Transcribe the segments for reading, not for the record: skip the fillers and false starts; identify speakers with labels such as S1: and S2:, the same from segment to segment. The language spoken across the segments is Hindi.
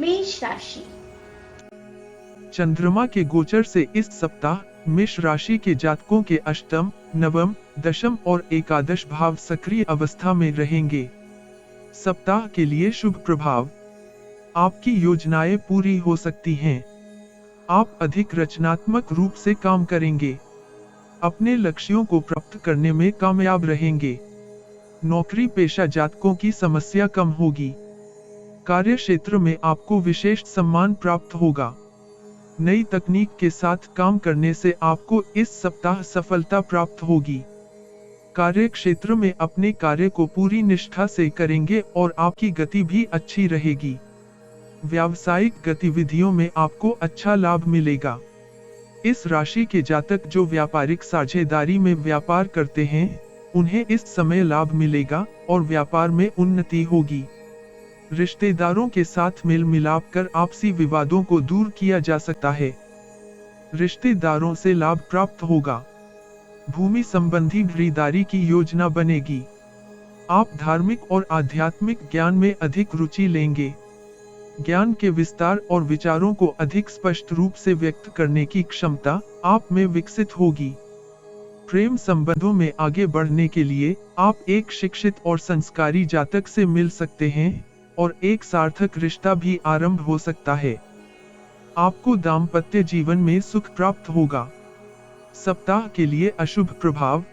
S1: मेष राशि।
S2: चंद्रमा के गोचर से इस सप्ताह मेष राशि के जातकों के अष्टम, नवम, दशम और एकादश भाव सक्रिय अवस्था में रहेंगे। सप्ताह के लिए शुभ प्रभाव। आपकी योजनाएं पूरी हो सकती हैं। आप अधिक रचनात्मक रूप से काम करेंगे। अपने लक्ष्यों को प्राप्त करने में कामयाब रहेंगे। नौकरी पेशा जातकों की समस्या कम होगी। कार्य क्षेत्र में आपको विशेष सम्मान प्राप्त होगा। नई तकनीक के साथ काम करने से आपको इस सप्ताह सफलता प्राप्त होगी। कार्य क्षेत्र में अपने कार्य को पूरी निष्ठा से करेंगे और आपकी गति भी अच्छी रहेगी। व्यावसायिक गतिविधियों में आपको अच्छा लाभ मिलेगा। इस राशि के जातक जो व्यापारिक साझेदारी में व्यापार करते हैं, उन्हें इस समय लाभ मिलेगा और व्यापार में उन्नति होगी। रिश्तेदारों के साथ मेल मिलाप कर आपसी विवादों को दूर किया जा सकता है। रिश्तेदारों से लाभ प्राप्त होगा। भूमि संबंधी खरीदारी की योजना बनेगी। आप धार्मिक और आध्यात्मिक ज्ञान में अधिक रुचि लेंगे। ज्ञान के विस्तार और विचारों को अधिक स्पष्ट रूप से व्यक्त करने की क्षमता आप में विकसित होगी। प्रेम संबंधों में आगे बढ़ने के लिए आप एक शिक्षित और संस्कारी जातक से मिल सकते हैं और एक सार्थक रिश्ता भी आरंभ हो सकता है। आपको दाम्पत्य जीवन में सुख प्राप्त होगा। सप्ताह के लिए अशुभ प्रभाव।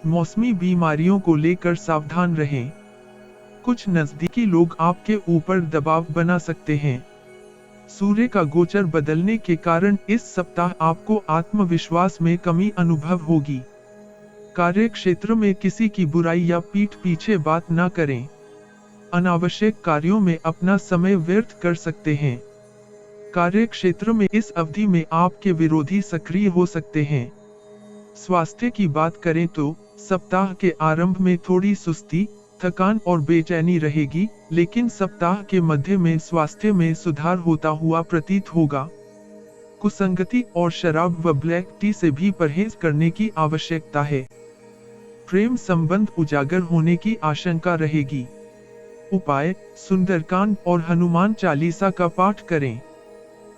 S2: मौसमी बीमारियों को लेकर सावधान रहें। कुछ नजदीकी लोग आपके ऊपर दबाव बना सकते हैं। सूर्य का गोचर बदलने के कारण इस सप्ताह आपको आत्मविश्वास में कमी अनुभव होगी। कार्य क्षेत्र में किसी की बुराई या पीठ पीछे बात न करें। अनावश्यक कार्यों में अपना समय व्यर्थ कर सकते हैं। कार्य क्षेत्र में इस अवधि में आपके विरोधी सक्रिय हो सकते हैं। स्वास्थ्य की बात करें तो सप्ताह के आरंभ में थोड़ी सुस्ती, थकान और बेचैनी रहेगी, लेकिन सप्ताह के मध्य में स्वास्थ्य में सुधार होता हुआ प्रतीत होगा। कुसंगति और शराब व ब्लैक टी से भी परहेज करने की आवश्यकता है। प्रेम संबंध उजागर होने की आशंका रहेगी। उपाय: सुंदरकांड और हनुमान चालीसा का पाठ करें।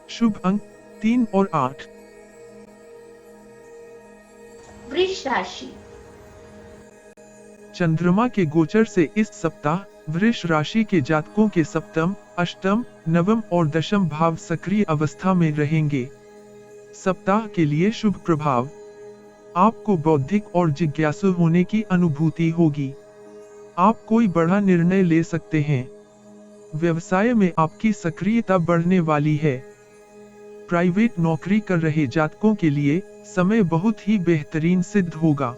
S2: शुभ अंक 3 और 8।
S1: वृष राशि।
S2: चंद्रमा के गोचर से इस सप्ताह वृष राशि के जातकों के सप्तम, अष्टम, नवम और दशम भाव सक्रिय अवस्था में रहेंगे। सप्ताह के लिए शुभ प्रभाव। आपको बौद्धिक और जिज्ञासु होने की अनुभूति होगी। आप कोई बड़ा निर्णय ले सकते हैं। व्यवसाय में आपकी सक्रियता बढ़ने वाली है। प्राइवेट नौकरी कर रहे जातकों के लिए समय बहुत ही बेहतरीन सिद्ध होगा।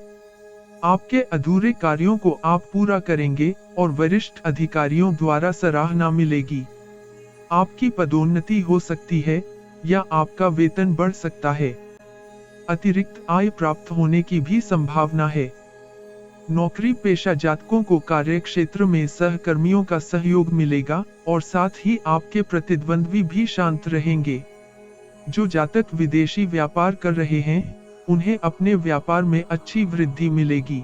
S2: आपके अधूरे कार्यों को आप पूरा करेंगे और वरिष्ठ अधिकारियों द्वारा सराहना मिलेगी। आपकी पदोन्नति हो सकती है या आपका वेतन बढ़ सकता है। अतिरिक्त आय प्राप्त होने की भी संभावना है। नौकरी पेशा जातकों को कार्य क्षेत्र में सहकर्मियों का सहयोग मिलेगा और साथ ही आपके प्रतिद्वंद्वी भी शांत रहेंगे। जो जातक विदेशी व्यापार कर रहे हैं, उन्हें अपने व्यापार में अच्छी वृद्धि मिलेगी।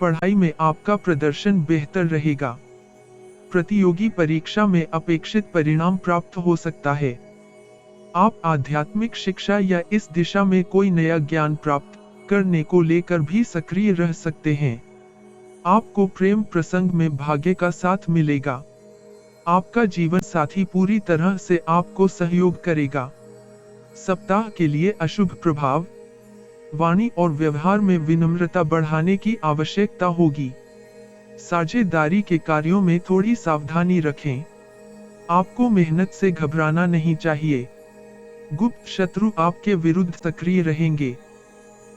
S2: पढ़ाई में आपका प्रदर्शन बेहतर रहेगा। प्रतियोगी परीक्षा में अपेक्षित परिणाम प्राप्त हो सकता है। आप आध्यात्मिक शिक्षा या इस दिशा में कोई नया ज्ञान प्राप्त करने को लेकर भी सक्रिय रह सकते हैं। आपको प्रेम प्रसंग में भाग्य का साथ मिलेगा। आपका जीवन साथी पूरी तरह से आपको सहयोग करेगा। सप्ताह के लिए अशुभ प्रभाव। वाणी और व्यवहार में विनम्रता बढ़ाने की आवश्यकता होगी। साझेदारी के कार्यों में थोड़ी सावधानी रखें। आपको मेहनत से घबराना नहीं चाहिए। गुप्त शत्रु आपके विरुद्ध सक्रिय रहेंगे।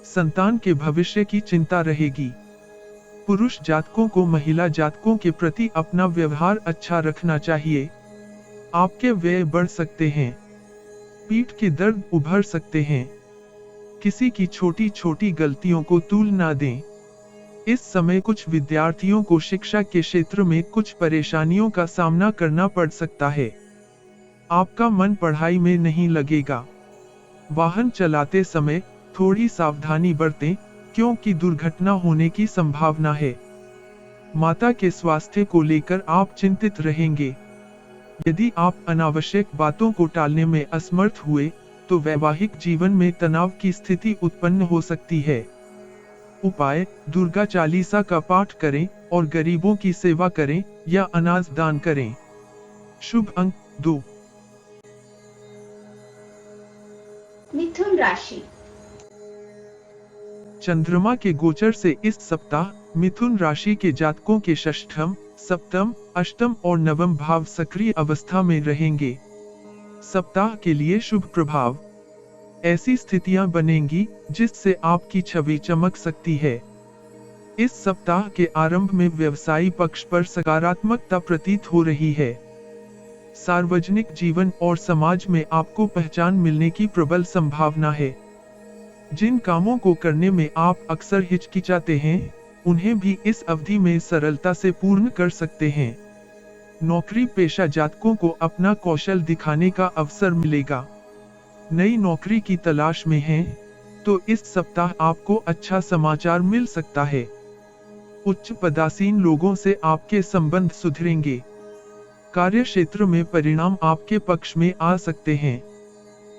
S2: संतान के भविष्य की चिंता रहेगी। पुरुष जातकों को महिला जातकों के प्रति अपना व्यवहार अच्छा रखना चाहिए। आपके व्यय बढ़ सकते हैं। पीठ के दर्द उभर सकते हैं। किसी की छोटी छोटी गलतियों को तूल ना दें। इस समय कुछ विद्यार्थियों को शिक्षा के क्षेत्र में कुछ परेशानियों का सामना करना पड़ सकता है। आपका मन पढ़ाई में नहीं लगेगा। वाहन चलाते समय थोड़ी सावधानी बरतें, क्योंकि दुर्घटना होने की संभावना है। माता के स्वास्थ्य को लेकर आप चिंतित रहेंगे। यदि आप अनावश्यक बातों को टालने में असमर्थ हुए, तो वैवाहिक जीवन में तनाव की स्थिति उत्पन्न हो सकती है। उपाय: दुर्गा चालीसा का पाठ करें और गरीबों की सेवा करें या अनाज दान करें। शुभ अंक 2।
S1: मिथुन राशि।
S2: चंद्रमा के गोचर से इस सप्ताह मिथुन राशि के जातकों के षष्ठम, सप्तम, अष्टम और नवम भाव सक्रिय अवस्था में रहेंगे। सप्ताह के लिए शुभ प्रभाव: ऐसी स्थितियां बनेंगी जिससे आपकी छवि चमक सकती है। इस सप्ताह के आरंभ में व्यवसायी पक्ष पर सकारात्मकता प्रतीत हो रही है। सार्वजनिक जीवन और समाज में आपको पहचान मिलने की प्रबल संभावना है। जिन कामों को करने में आप अक्सर हिचकिचाते हैं, उन्हें भी इस अवधि में सरलता से पूर्ण कर सकते हैं। नौकरी पेशा जातकों को अपना कौशल दिखाने का अवसर मिलेगा। नई नौकरी की तलाश में हैं, तो इस सप्ताह आपको अच्छा समाचार मिल सकता है। उच्च पदासीन लोगों से आपके संबंध सुधरेंगे। कार्य क्षेत्र में परिणाम आपके पक्ष में आ सकते हैं।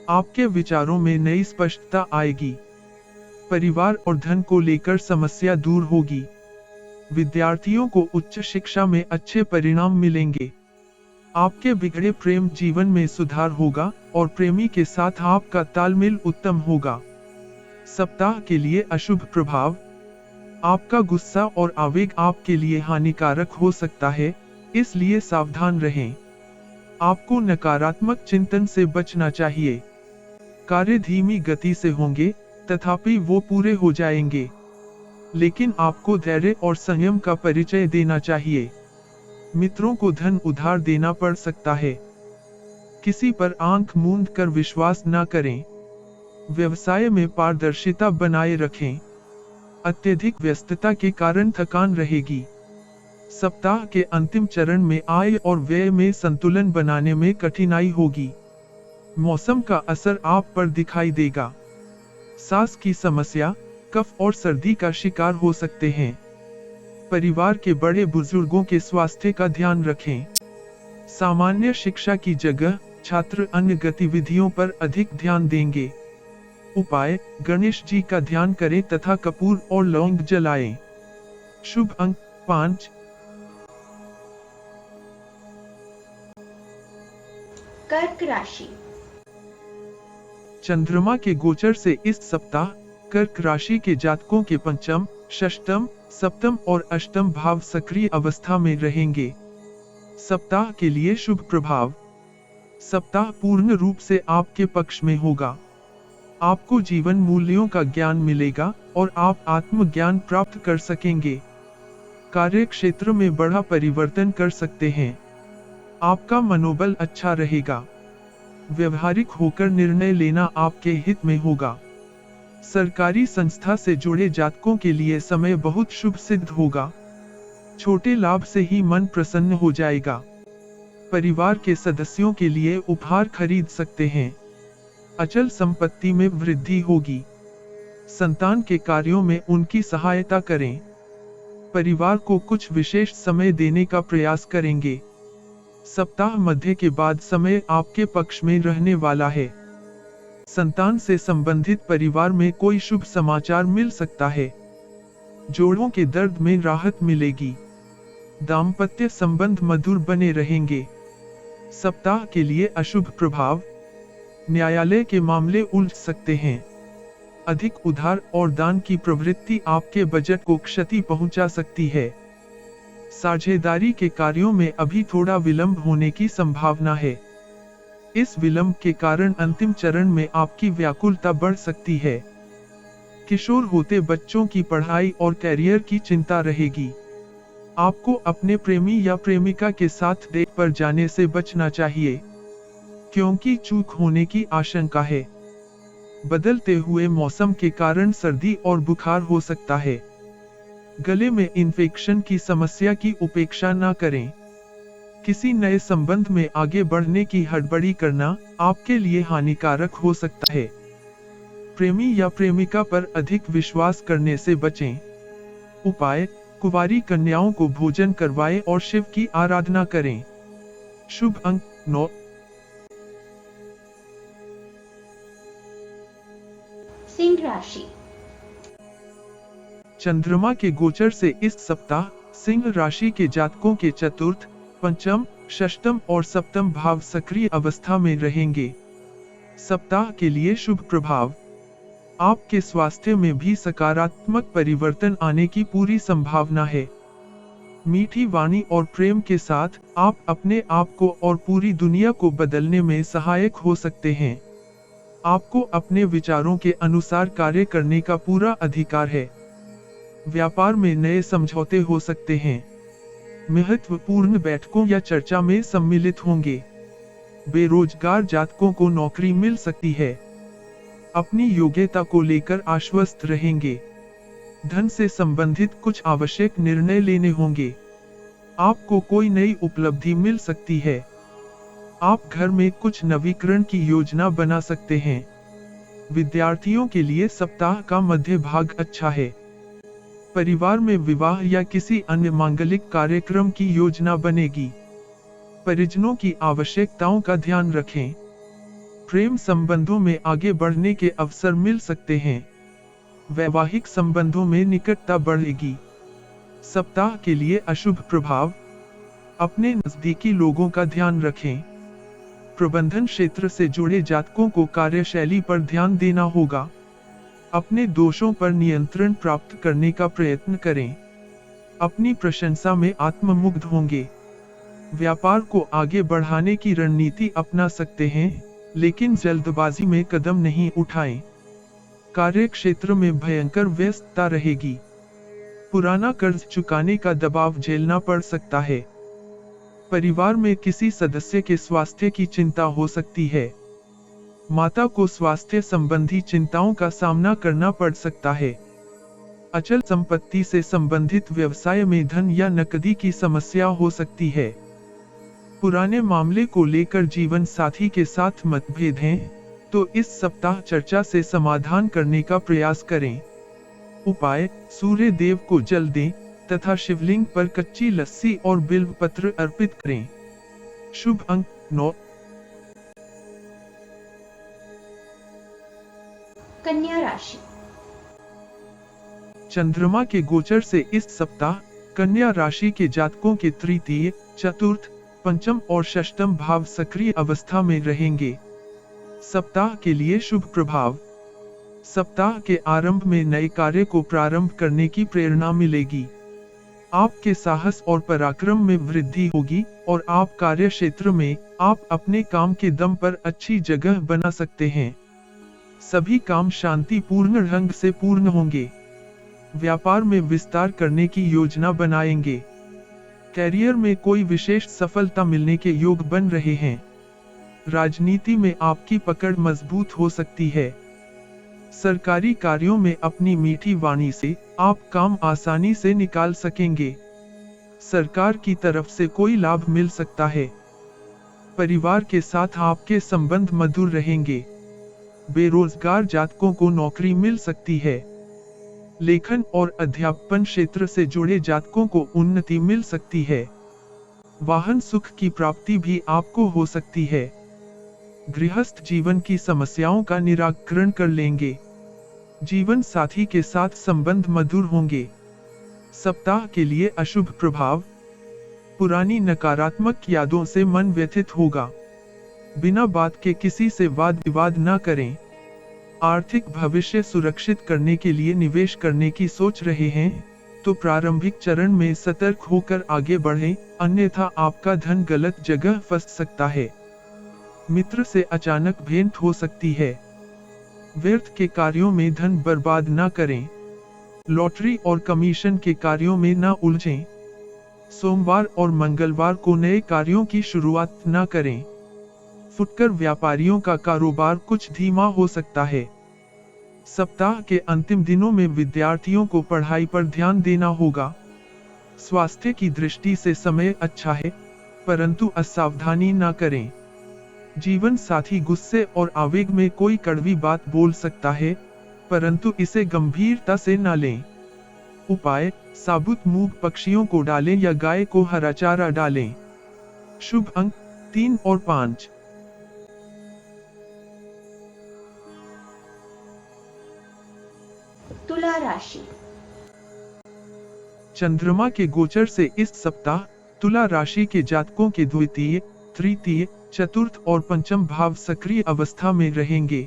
S2: आपके विचारों में नई स्पष्टता आएगी। परिवार और धन को लेकर समस्या दूर होगी। विद्यार्थियों को उच्च शिक्षा में अच्छे परिणाम मिलेंगे। आपके बिगड़े प्रेम जीवन में सुधार होगा और प्रेमी के साथ आपका तालमेल उत्तम होगा। सप्ताह के लिए अशुभ प्रभाव: आपका गुस्सा और आवेग आपके लिए हानिकारक हो सकता है, इसलिए सावधान रहें। आपको नकारात्मक चिंतन से बचना चाहिए। कार्य धीमी गति से होंगे, तथापि वो पूरे हो जाएंगे। लेकिन आपको धैर्य और संयम का परिचय देना चाहिए। मित्रों को धन उधार देना पड़ सकता है। किसी पर आंख मूंद कर विश्वास न करें। व्यवसाय में पारदर्शिता बनाए रखें। अत्यधिक व्यस्तता के कारण थकान रहेगी। सप्ताह के अंतिम चरण में आय और व्यय में संतुलन बनाने में कठिनाई होगी। मौसम का असर आप पर दिखाई देगा। सांस की समस्या, कफ और सर्दी का शिकार हो सकते हैं। परिवार के बड़े बुजुर्गों के स्वास्थ्य का ध्यान रखें। सामान्य शिक्षा की जगह छात्र अन्य गतिविधियों पर अधिक ध्यान देंगे। उपाय: गणेश जी का ध्यान करें तथा कपूर और लौंग जलाएं। शुभ अंक 5।
S1: कर्क राशि।
S2: चंद्रमा के गोचर से इस सप्ताह कर्क राशि के जातकों के पंचम, षष्ठम, सप्तम और अष्टम भाव सक्रिय अवस्था में रहेंगे। सप्ताह के लिए शुभ प्रभाव: सप्ताह पूर्ण रूप से आपके पक्ष में होगा। आपको जीवन मूल्यों का ज्ञान मिलेगा और आप आत्मज्ञान प्राप्त कर सकेंगे। कार्य क्षेत्र में बड़ा परिवर्तन कर सकते हैं। आपका मनोबल अच्छा रहेगा। व्यवहारिक होकर निर्णय लेना आपके हित में होगा। सरकारी संस्था से जुड़े जातकों के लिए समय बहुत शुभ सिद्ध होगा। छोटे लाभ से ही मन प्रसन्न हो जाएगा। परिवार के सदस्यों के लिए उपहार खरीद सकते हैं। अचल संपत्ति में वृद्धि होगी। संतान के कार्यों में उनकी सहायता करें। परिवार को कुछ विशेष समय देने का प्रयास करेंगे। सप्ताह मध्य के बाद समय आपके पक्ष में रहने वाला है। संतान से संबंधित परिवार में कोई शुभ समाचार मिल सकता है। जोड़ों के दर्द में राहत मिलेगी। दाम्पत्य संबंध मधुर बने रहेंगे। सप्ताह के लिए अशुभ प्रभाव: न्यायालय के मामले उलझ सकते हैं। अधिक उधार और दान की प्रवृत्ति आपके बजट को क्षति पहुंचा सकती है। साझेदारी के कार्यों में अभी थोड़ा विलंब होने की संभावना है। इस विलंब के कारण अंतिम चरण में आपकी व्याकुलता बढ़ सकती है। किशोर होते बच्चों की पढ़ाई और कैरियर की चिंता रहेगी। आपको अपने प्रेमी या प्रेमिका के साथ डेट पर जाने से बचना चाहिए, क्योंकि चूक होने की आशंका है। बदलते हुए मौसम के कारण सर्दी और बुखार हो सकता है। गले में इन्फेक्शन की समस्या की उपेक्षा न करें। किसी नए संबंध में आगे बढ़ने की हड़बड़ी करना आपके लिए हानिकारक हो सकता है। प्रेमी या प्रेमिका पर अधिक विश्वास करने से बचें। उपाय: कुंवारी कन्याओं को भोजन करवाएं और शिव की आराधना करें। शुभ अंक 9।
S1: सिंह राशि।
S2: चंद्रमा के गोचर से इस सप्ताह सिंह राशि के जातकों के चतुर्थ, पंचम, षष्ठम और सप्तम भाव सक्रिय अवस्था में रहेंगे। सप्ताह के लिए शुभ प्रभाव। आपके स्वास्थ्य में भी सकारात्मक परिवर्तन आने की पूरी संभावना है। मीठी वाणी और प्रेम के साथ आप अपने आप को और पूरी दुनिया को बदलने में सहायक हो सकते हैं। आपको अपने विचारों के अनुसार कार्य करने का पूरा अधिकार है। व्यापार में नए समझौते हो सकते हैं। महत्वपूर्ण बैठकों या चर्चा में सम्मिलित होंगे। बेरोजगार जातकों को नौकरी मिल सकती है। अपनी योग्यता को लेकर आश्वस्त रहेंगे। धन से संबंधित कुछ आवश्यक निर्णय लेने होंगे। आपको कोई नई उपलब्धि मिल सकती है। आप घर में कुछ नवीकरण की योजना बना सकते हैं। विद्यार्थियों के लिए सप्ताह का मध्य भाग अच्छा है। परिवार में विवाह या किसी अन्य मांगलिक कार्यक्रम की योजना बनेगी। परिजनों की आवश्यकताओं का ध्यान रखें। प्रेम संबंधों में आगे बढ़ने के अवसर मिल सकते हैं। वैवाहिक संबंधों में निकटता बढ़ेगी। सप्ताह के लिए अशुभ प्रभाव। अपने नजदीकी लोगों का ध्यान रखें। प्रबंधन क्षेत्र से जुड़े जातकों को कार्यशैली पर ध्यान देना होगा। अपने दोषों पर नियंत्रण प्राप्त करने का प्रयत्न करें। अपनी प्रशंसा में आत्ममुग्ध होंगे। व्यापार को आगे बढ़ाने की रणनीति अपना सकते हैं, लेकिन जल्दबाजी में कदम नहीं उठाएं। कार्य क्षेत्र में भयंकर व्यस्तता रहेगी। पुराना कर्ज चुकाने का दबाव झेलना पड़ सकता है। परिवार में किसी सदस्य के स्वास्थ्य की चिंता हो सकती है। माता को स्वास्थ्य संबंधी चिंताओं का सामना करना पड़ सकता है। अचल संपत्ति से संबंधित व्यवसाय में धन या नकदी की समस्या हो सकती है। पुराने मामले को लेकर जीवन साथी के साथ मतभेद हैं, तो इस सप्ताह चर्चा से समाधान करने का प्रयास करें। उपाय: सूर्य देव को जल दें तथा शिवलिंग पर कच्ची लस्सी और बिल्व पत्र अर्पित करें। शुभ अंक 9।
S1: कन्या राशि।
S2: चंद्रमा के गोचर से इस सप्ताह कन्या राशि के जातकों के तृतीय, चतुर्थ, पंचम और षष्ठम भाव सक्रिय अवस्था में रहेंगे। सप्ताह के लिए शुभ प्रभाव। सप्ताह के आरंभ में नए कार्य को प्रारंभ करने की प्रेरणा मिलेगी। आपके साहस और पराक्रम में वृद्धि होगी और आप कार्य क्षेत्र में आप अपने काम के दम पर अच्छी जगह बना सकते हैं। सभी काम शांतिपूर्ण ढंग से पूर्ण होंगे। व्यापार में विस्तार करने की योजना बनाएंगे। कैरियर में कोई विशेष सफलता मिलने के योग बन रहे हैं। राजनीति में आपकी पकड़ मजबूत हो सकती है। सरकारी कार्यों में अपनी मीठी वाणी से आप काम आसानी से निकाल सकेंगे। सरकार की तरफ से कोई लाभ मिल सकता है। परिवार के साथ आपके संबंध मधुर रहेंगे। बेरोजगार जातकों को नौकरी मिल सकती है। लेखन और अध्यापन क्षेत्र से जुड़े जातकों को उन्नति मिल सकती है। वाहन सुख की प्राप्ति भी आपको हो सकती है। गृहस्थ जीवन की समस्याओं का निराकरण कर लेंगे। जीवन साथी के साथ संबंध मधुर होंगे। सप्ताह के लिए अशुभ प्रभाव। पुरानी नकारात्मक यादों से मन व्यथित होगा। बिना बात के किसी से वाद विवाद न करें। आर्थिक भविष्य सुरक्षित करने के लिए निवेश करने की सोच रहे हैं, तो प्रारंभिक चरण में सतर्क होकर आगे बढ़ें, अन्यथा आपका धन गलत जगह फंस सकता है। मित्र से अचानक भेंट हो सकती है। व्यर्थ के कार्यों में धन बर्बाद न करें। लॉटरी और कमीशन के कार्यों में न उलझें। सोमवार और मंगलवार को नए कार्यों की शुरुआत न करें। फुटकर व्यापारियों का कारोबार कुछ धीमा हो सकता है। सप्ताह के अंतिम दिनों में विद्यार्थियों को पढ़ाई पर ध्यान देना होगा। स्वास्थ्य की दृष्टि से समय अच्छा है, परंतु असावधानी न करें। जीवन साथी गुस्से और आवेग में कोई कड़वी बात बोल सकता है, परंतु इसे गंभीरता से न लें। उपाय: साबुत मूंग पक्षियों को डालें या गाय को हरा चारा डालें। शुभ अंक 3 और 5।
S1: तुला राशि।
S2: चंद्रमा के गोचर से इस सप्ताह तुला राशि के जातकों के द्वितीय, तृतीय, चतुर्थ और पंचम भाव सक्रिय अवस्था में रहेंगे।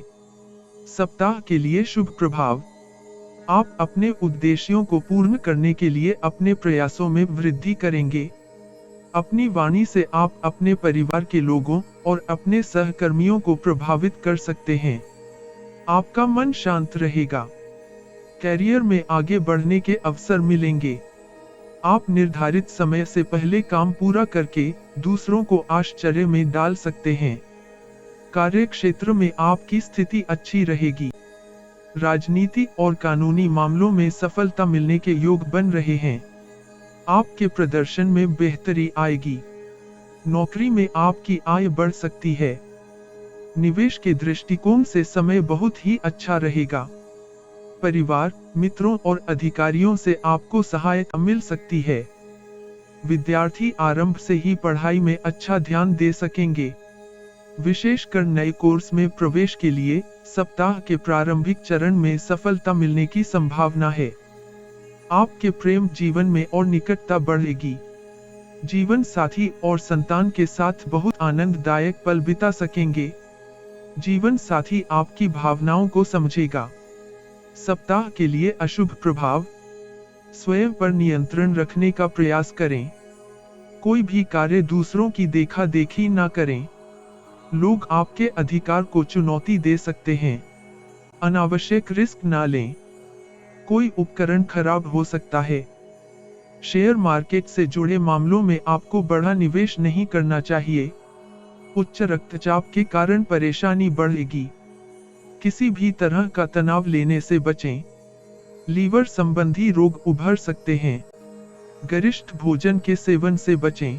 S2: सप्ताह के लिए शुभ प्रभाव। आप अपने उद्देश्यों को पूर्ण करने के लिए अपने प्रयासों में वृद्धि करेंगे। अपनी वाणी से आप अपने परिवार के लोगों और अपने सहकर्मियों को प्रभावित कर सकते हैं। आपका मन शांत रहेगा। कैरियर में आगे बढ़ने के अवसर मिलेंगे। आप निर्धारित समय से पहले काम पूरा करके दूसरों को आश्चर्य में डाल सकते हैं। कार्य क्षेत्र में आपकी स्थिति अच्छी रहेगी। राजनीति और कानूनी मामलों में सफलता मिलने के योग बन रहे हैं। आपके प्रदर्शन में बेहतरी आएगी। नौकरी में आपकी आय बढ़ सकती है। निवेश के दृष्टिकोण से समय बहुत ही अच्छा रहेगा। परिवार, मित्रों और अधिकारियों से आपको सहायता मिल सकती है। विद्यार्थी आरंभ से ही पढ़ाई में अच्छा ध्यान दे सकेंगे। विशेषकर नए कोर्स में प्रवेश के लिए सप्ताह के प्रारंभिक चरण में सफलता मिलने की संभावना है। आपके प्रेम जीवन में और निकटता बढ़ेगी। जीवन साथी और संतान के साथ बहुत आनंददायक पल बिता सकेंगे। जीवन साथी आपकी भावनाओं को समझेगा। सप्ताह के लिए अशुभ प्रभाव। स्वयं पर नियंत्रण रखने का प्रयास करें। कोई भी कार्य दूसरों की देखा देखी ना करें। लोग आपके अधिकार को चुनौती दे सकते हैं। अनावश्यक रिस्क ना लें। कोई उपकरण खराब हो सकता है। शेयर मार्केट से जुड़े मामलों में आपको बड़ा निवेश नहीं करना चाहिए। उच्च रक्तचाप के कारण परेशानी बढ़ेगी। किसी भी तरह का तनाव लेने से बचें। लीवर संबंधी रोग उभर सकते हैं। गरिष्ठ भोजन के सेवन से बचें।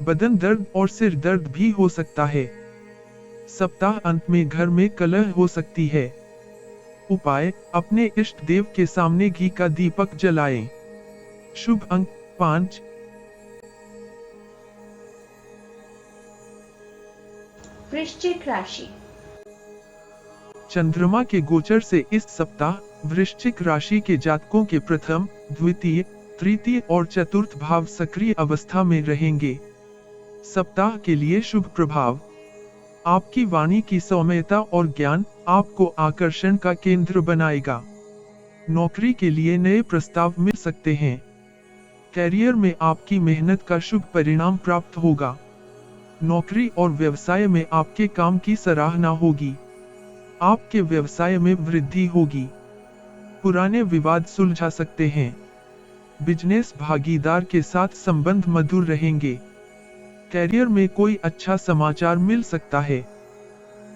S2: बदन दर्द और सिर दर्द भी हो सकता है। सप्ताह अंत में घर में कलह हो सकती है। उपाय, अपने इष्ट देव के सामने घी का दीपक जलाएं। शुभ अंक 5।
S1: वृश्चिक राशि।
S2: चंद्रमा के गोचर से इस सप्ताह वृश्चिक राशि के जातकों के प्रथम, द्वितीय, तृतीय और चतुर्थ भाव सक्रिय अवस्था में रहेंगे। सप्ताह के लिए शुभ प्रभाव। आपकी वाणी की सौम्यता और ज्ञान आपको आकर्षण का केंद्र बनाएगा। नौकरी के लिए नए प्रस्ताव मिल सकते हैं। कैरियर में आपकी मेहनत का शुभ परिणाम प्राप्त होगा। नौकरी और व्यवसाय में आपके काम की सराहना होगी। आपके व्यवसाय में वृद्धि होगी। पुराने विवाद सुलझा सकते हैं। बिजनेस भागीदार के साथ संबंध मधुर रहेंगे। कैरियर में कोई अच्छा समाचार मिल सकता है।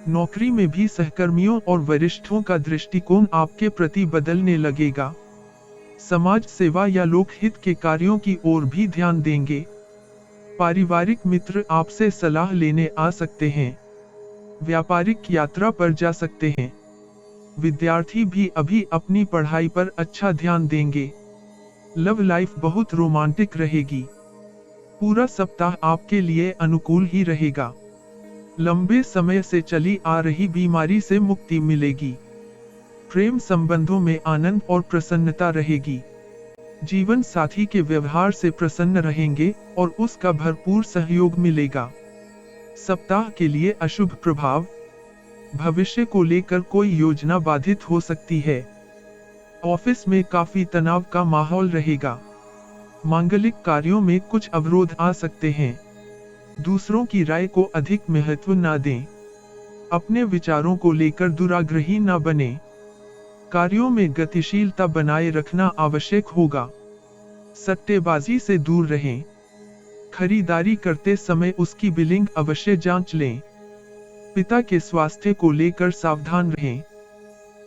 S2: नौकरी में भी सहकर्मियों और वरिष्ठों का दृष्टिकोण आपके प्रति बदलने लगेगा। समाज सेवा या लोकहित के कार्यों की ओर भी ध्यान देंगे। पारिवारिक मित्र आपसे सलाह लेने आ सकते हैं। व्यापारिक यात्रा पर जा सकते हैं। विद्यार्थी भी अभी अपनी पढ़ाई पर अच्छा ध्यान देंगे। लव लाइफ बहुत रोमांटिक रहेगी। पूरा सप्ताह आपके लिए अनुकूल ही रहेगा। लंबे समय से चली आ रही बीमारी से मुक्ति मिलेगी। प्रेम संबंधों में आनंद और प्रसन्नता रहेगी। जीवन साथी के व्यवहार से प्रसन्न रहेंगे और उसका भरपूर सहयोग मिलेगा। सप्ताह के लिए अशुभ प्रभाव। भविष्य को लेकर कोई योजना बाधित हो सकती है। ऑफिस में काफी तनाव का माहौल रहेगा। मांगलिक कार्यों में कुछ अवरोध आ सकते हैं। दूसरों की राय को अधिक महत्व न दें। अपने विचारों को लेकर दुराग्रही न बने। कार्यों में गतिशीलता बनाए रखना आवश्यक होगा। सट्टेबाजी से दूर रहें। खरीदारी करते समय उसकी बिलिंग अवश्य जांच लें। पिता के स्वास्थ्य को लेकर सावधान रहें।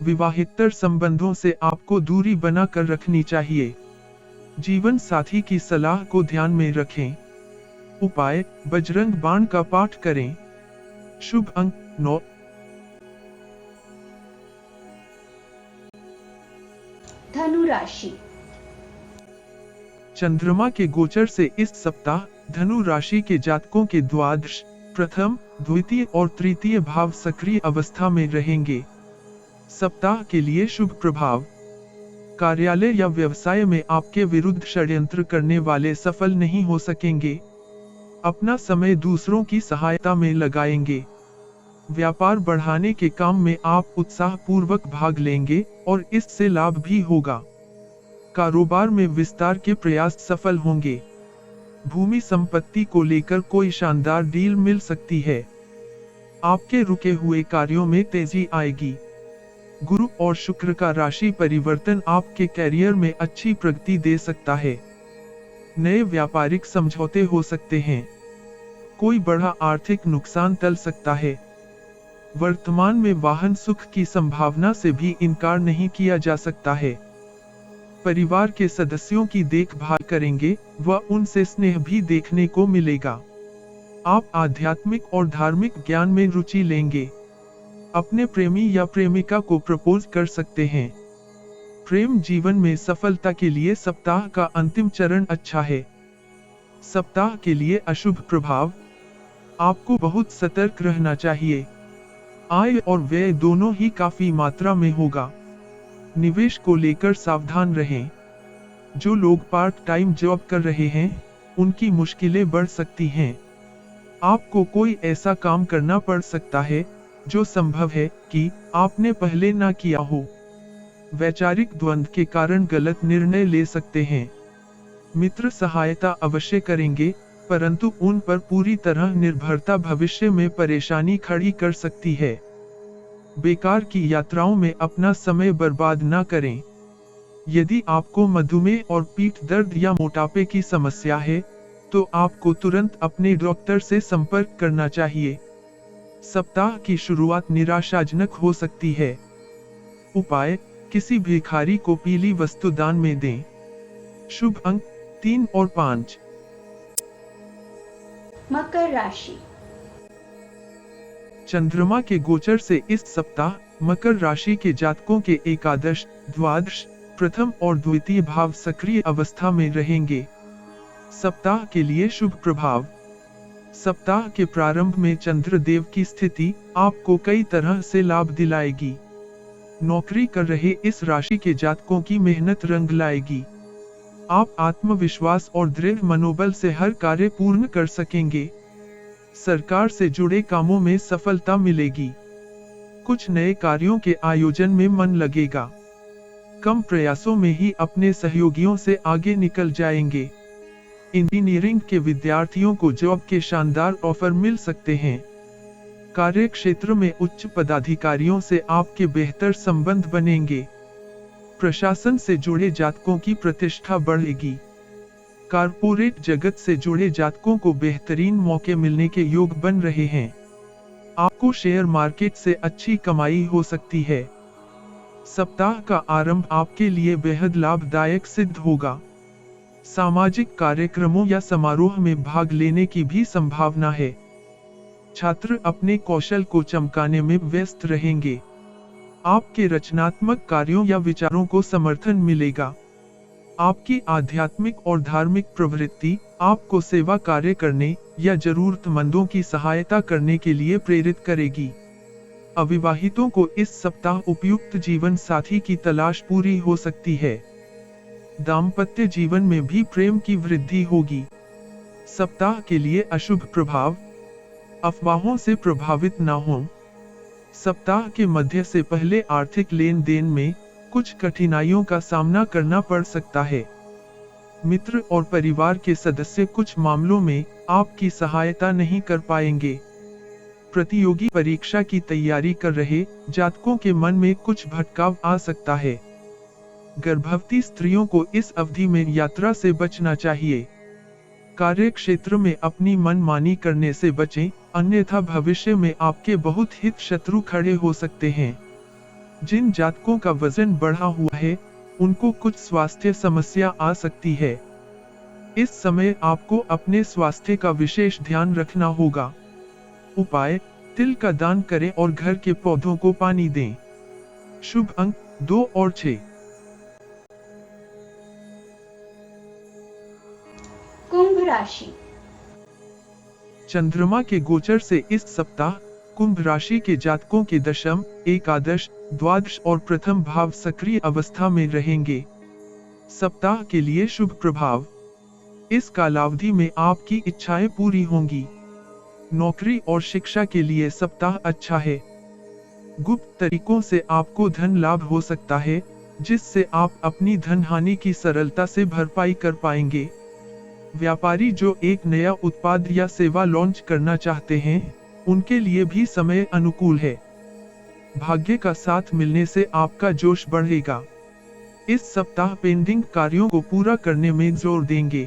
S2: विवाहेतर संबंधों से आपको दूरी बनाकर रखनी चाहिए। जीवन साथी की सलाह को ध्यान में रखें। उपाय, बजरंग बाण का पाठ करें। शुभ अंक 9।
S1: धनु राशि।
S2: चंद्रमा के गोचर से इस सप्ताह धनु राशि के जातकों के द्वादश, प्रथम, द्वितीय और तृतीय भाव सक्रिय अवस्था में रहेंगे। सप्ताह के लिए शुभ प्रभाव। कार्यालय या व्यवसाय में आपके विरुद्ध षड्यंत्र करने वाले सफल नहीं हो सकेंगे। अपना समय दूसरों की सहायता में लगाएंगे। व्यापार बढ़ाने के काम में आप उत्साहपूर्वक भाग लेंगे और इससे लाभ भी होगा। कारोबार में विस्तार के प्रयास सफल होंगे। भूमि संपत्ति को लेकर कोई शानदार डील मिल सकती है। आपके रुके हुए कार्यों में तेजी आएगी। गुरु और शुक्र का राशि परिवर्तन आपके कैरियर में अच्छी प्रगति दे सकता है। नए व्यापारिक समझौते हो सकते हैं। कोई बड़ा आर्थिक नुकसान टल सकता है। वर्तमान में वाहन सुख की संभावना से भी इनकार नहीं किया जा सकता है। परिवार के सदस्यों की देखभाल करेंगे व उनसे स्नेह भी देखने को मिलेगा। आप आध्यात्मिक और धार्मिक ज्ञान में रुचि लेंगे। अपने प्रेमी या प्रेमिका को प्रपोज कर सकते हैं। प्रेम जीवन में सफलता के लिए सप्ताह का अंतिम चरण अच्छा है। सप्ताह के लिए अशुभ प्रभाव। आपको बहुत सतर्क रहना चाहिए। आय और व्यय दोनों ही काफी मात्रा में होगा। निवेश को लेकर सावधान रहें। जो लोग पार्ट टाइम जॉब कर रहे हैं, उनकी मुश्किलें बढ़ सकती हैं। आपको कोई ऐसा काम करना पड़ सकता है जो संभव है कि आपने पहले ना किया हो। वैचारिक द्वंद्व के कारण गलत निर्णय ले सकते हैं। मित्र सहायता अवश्य करेंगे, परंतु उन पर पूरी तरह निर्भरता भविष्य में परेशानी खड़ी कर सकती है। बेकार की यात्राओं में अपना समय बर्बाद न करें। यदि आपको मधुमेह और पीठ दर्द या मोटापे की समस्या है, तो आपको तुरंत अपने डॉक्टर से संपर्क करना चाहिए। सप्ताह की शुरुआत निराशाजनक हो सकती है। उपाय, किसी भिखारी को पीली वस्तु दान में दें। शुभ अंक 3 और 5।
S1: मकर राशि।
S2: चंद्रमा के गोचर से इस सप्ताह मकर राशि के जातकों के एकादश, द्वादश, प्रथम और द्वितीय भाव सक्रिय अवस्था में रहेंगे। सप्ताह के लिए शुभ प्रभाव। सप्ताह के प्रारंभ में चंद्रदेव की स्थिति आपको कई तरह से लाभ दिलाएगी। नौकरी कर रहे इस राशि के जातकों की मेहनत रंग लाएगी। आप आत्मविश्वास और दृढ़ मनोबल से हर कार्य पूर्ण कर सकेंगे। सरकार से जुड़े कामों में सफलता मिलेगी। कुछ नए कार्यों के आयोजन में मन लगेगा। कम प्रयासों में ही अपने सहयोगियों से आगे निकल जाएंगे। इंजीनियरिंग के विद्यार्थियों को जॉब के शानदार ऑफर मिल सकते हैं। कार्य क्षेत्र में उच्च पदाधिकारियों से आपके बेहतर संबंध बनेंगे। प्रशासन से जुड़े जातकों की प्रतिष्ठा बढ़ेगी। कारपोरेट जगत से जुड़े जातकों को बेहतरीन मौके मिलने के योग बन रहे हैं। आपको शेयर मार्केट से अच्छी कमाई हो सकती है। सप्ताह का आरंभ आपके लिए बेहद लाभदायक सिद्ध होगा। सामाजिक कार्यक्रमों या समारोह में भाग लेने की भी संभावना है। छात्र अपने कौशल को चमकाने में व्यस्त रहेंगे। आपके रचनात्मक कार्यों या विचारों को समर्थन मिलेगा। आपकी आध्यात्मिक और धार्मिक प्रवृत्ति आपको सेवा कार्य करने या जरूरतमंदों की सहायता करने के लिए प्रेरित करेगी। अविवाहितों को इस सप्ताह उपयुक्त जीवन साथी की तलाश पूरी हो सकती है। दाम्पत्य जीवन में भी प्रेम की वृद्धि होगी। सप्ताह के लिए अशुभ प्रभाव। अफवाहों से प्रभावित न हों। सप्ताह के मध्य से पहले आर्थिक लेन देन में कुछ कठिनाइयों का सामना करना पड़ सकता है। मित्र और परिवार के सदस्य कुछ मामलों में आपकी सहायता नहीं कर पाएंगे। प्रतियोगी परीक्षा की तैयारी कर रहे जातकों के मन में कुछ भटकाव आ सकता है। गर्भवती स्त्रियों को इस अवधि में यात्रा से बचना चाहिए। कार्य क्षेत्र में अपनी मनमानी करने से बचें, अन्यथा भविष्य में आपके बहुत हित शत्रु खड़े हो सकते हैं। जिन जातकों का वजन बढ़ा हुआ है, उनको कुछ स्वास्थ्य समस्या आ सकती है। इस समय आपको अपने स्वास्थ्य का विशेष ध्यान रखना होगा। उपाय, तिल का दान करें और घर के पौधों को पानी दें। शुभ अंक 2 और 6।
S1: कुंभ राशि।
S2: चंद्रमा के गोचर से इस सप्ताह कुंभ राशि के जातकों के दशम, एकादश, द्वादश और प्रथम भाव सक्रिय अवस्था में रहेंगे। सप्ताह के लिए शुभ प्रभाव। इस कालावधि में आपकी इच्छाएं पूरी होंगी। नौकरी और शिक्षा के लिए सप्ताह अच्छा है। गुप्त तरीकों से आपको धन लाभ हो सकता है, जिससे आप अपनी धन हानि की सरलता से भरपाई कर पाएंगे। व्यापारी जो एक नया उत्पाद या सेवा लॉन्च करना चाहते हैं, उनके लिए भी समय अनुकूल है। भाग्य का साथ मिलने से आपका जोश बढ़ेगा। इस सप्ताह पेंडिंग कार्यों को पूरा करने में जोर देंगे।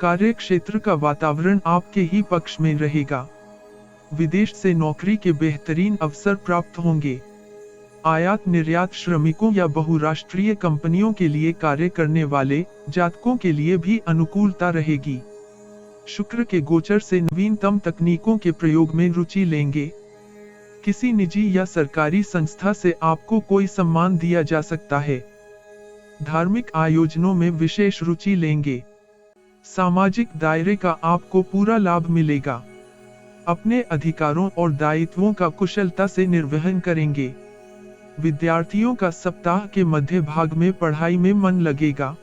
S2: कार्य क्षेत्र का वातावरण आपके ही पक्ष में रहेगा। विदेश से नौकरी के बेहतरीन अवसर प्राप्त होंगे। आयात निर्यात श्रमिकों या बहुराष्ट्रीय कंपनियों के लिए कार्य करने वाले जातकों के लिए भी अनुकूलता रहेगी। शुक्र के गोचर से नवीनतम तकनीकों के प्रयोग में रुचि लेंगे। किसी निजी या सरकारी संस्था से आपको कोई सम्मान दिया जा सकता है। धार्मिक आयोजनों में विशेष रुचि लेंगे। सामाजिक दायरे का आपको पूरा लाभ मिलेगा। अपने अधिकारों और दायित्वों का कुशलता से निर्वहन करेंगे। विद्यार्थियों का सप्ताह के मध्य भाग में पढ़ाई में मन लगेगा।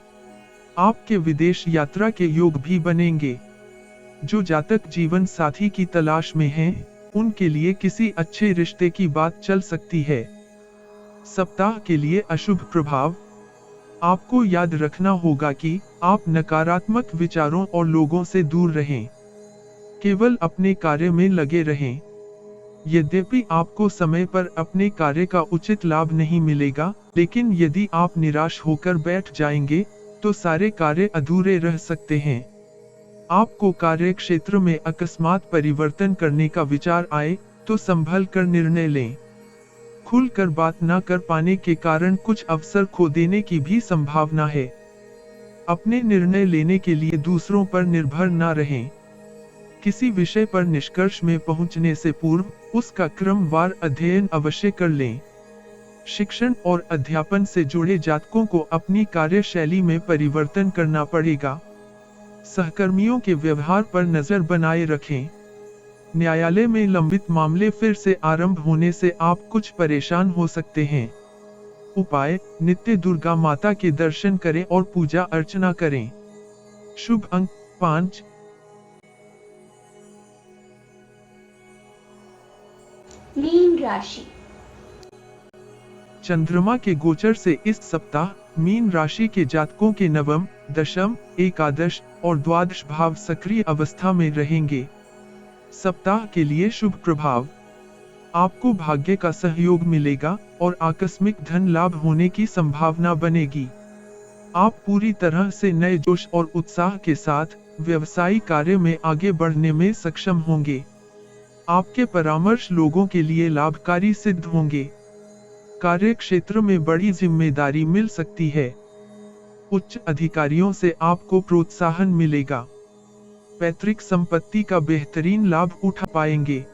S2: आपके विदेश यात्रा के योग भी बनेंगे। जो जातक जीवन साथी की तलाश में हैं, उनके लिए किसी अच्छे रिश्ते की बात चल सकती है। सप्ताह के लिए अशुभ प्रभाव। आपको याद रखना होगा कि आप नकारात्मक विचारों और लोगों से दूर रहें। केवल अपने कार्य में लगे रहें। यद्यपि आपको समय पर अपने कार्य का उचित लाभ नहीं मिलेगा, लेकिन यदि आप निराश होकर बैठ जाएंगे, तो सारे कार्य अधूरे रह सकते हैं। आपको कार्य क्षेत्र में अकस्मात परिवर्तन करने का विचार आए, तो संभल कर निर्णय लें। खुलकर बात न कर पाने के कारण कुछ अवसर खो देने की भी संभावना है। अपने निर्णय लेने के लिए दूसरों पर निर्भर न रहें। किसी विषय पर निष्कर्ष में पहुंचने से पूर्व उसका क्रमवार अध्ययन अवश्य कर लें। शिक्षण और अध्यापन से जुड़े जातकों को अपनी कार्यशैली में परिवर्तन करना पड़ेगा। सहकर्मियों के व्यवहार पर नजर बनाए रखें। न्यायालय में लंबित मामले फिर से आरंभ होने से आप कुछ परेशान हो सकते हैं। उपाय: नित्य दुर्गा माता के दर्शन करें और पूजा अर्चना करें। शुभ अंक 5।
S1: मीन राशि।
S2: चंद्रमा के गोचर से इस सप्ताह मीन राशि के जातकों के नवम, दशम, एकादश और द्वादश भाव सक्रिय अवस्था में रहेंगे। सप्ताह के लिए शुभ प्रभाव। आपको भाग्य का सहयोग मिलेगा और आकस्मिक धन लाभ होने की संभावना बनेगी। आप पूरी तरह से नए जोश और उत्साह के साथ व्यवसायिक कार्य में आगे बढ़ने में सक्षम होंगे। आपके परामर्श लोगों के लिए लाभकारी सिद्ध होंगे। कार्य क्षेत्र में बड़ी जिम्मेदारी मिल सकती है। उच्च अधिकारियों से आपको प्रोत्साहन मिलेगा। पैतृक संपत्ति का बेहतरीन लाभ उठा पाएंगे।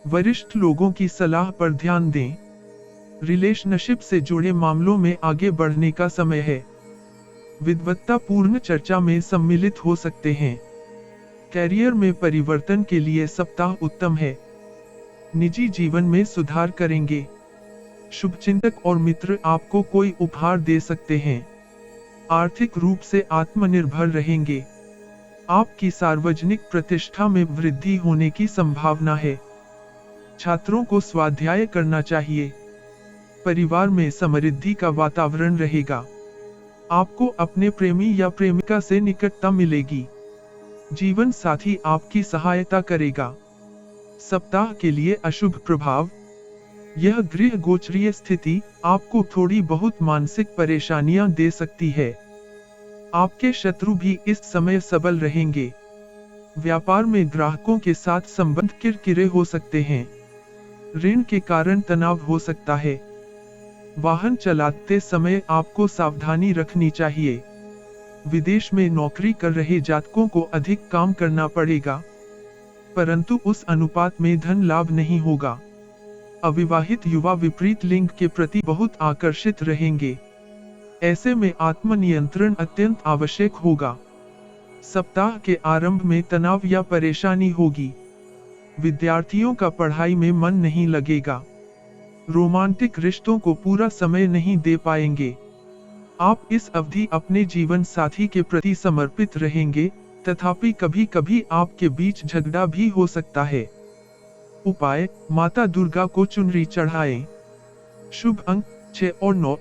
S2: वरिष्ठ लोगों की सलाह पर ध्यान दें। रिलेशनशिप से जुड़े मामलों में आगे बढ़ने का समय है। विद्वत्तापूर्ण चर्चा में सम्मिलित हो सकते हैं। कैरियर में परिवर्तन के लिए सप्ताह उत्तम है। निजी जीवन में सुधार करेंगे। शुभचिंतक और मित्र आपको कोई उपहार दे सकते हैं। आर्थिक रूप से आत्मनिर्भर रहेंगे। आपकी सार्वजनिक प्रतिष्ठा में वृद्धि होने की संभावना है। छात्रों को स्वाध्याय करना चाहिए। परिवार में समृद्धि का वातावरण रहेगा। आपको अपने प्रेमी या प्रेमिका से निकटता मिलेगी। जीवन साथी आपकी सहायता करेगा। सप्ताह के लिए अशुभ प्रभाव। यह गृह गोचरीय स्थिति आपको थोड़ी बहुत मानसिक परेशानियां दे सकती है। आपके शत्रु भी इस समय सबल रहेंगे। व्यापार में ग्राहकों के साथ संबंध किरकिरे हो सकते हैं। ऋण के कारण तनाव हो सकता है। वाहन चलाते समय आपको सावधानी रखनी चाहिए। विदेश में नौकरी कर रहे जातकों को अधिक काम करना पड़ेगा, परंतु उस अनुपात में धन लाभ नहीं होगा। अविवाहित युवा विपरीत लिंग के प्रति बहुत आकर्षित रहेंगे। ऐसे में आत्मनियंत्रण अत्यंत आवश्यक होगा। सप्ताह के आरंभ में तनाव या परेशानी होगी। विद्यार्थियों का पढ़ाई में मन नहीं लगेगा। रोमांटिक रिश्तों को पूरा समय नहीं दे पाएंगे। आप इस अवधि अपने जीवन साथी के प्रति समर्पित रहेंगे, तथापि कभी कभी आपके बीच झगड़ा भी हो सकता है। उपाय, माता दुर्गा को चुनरी चढ़ाएं। शुभ अंक 6 और 9।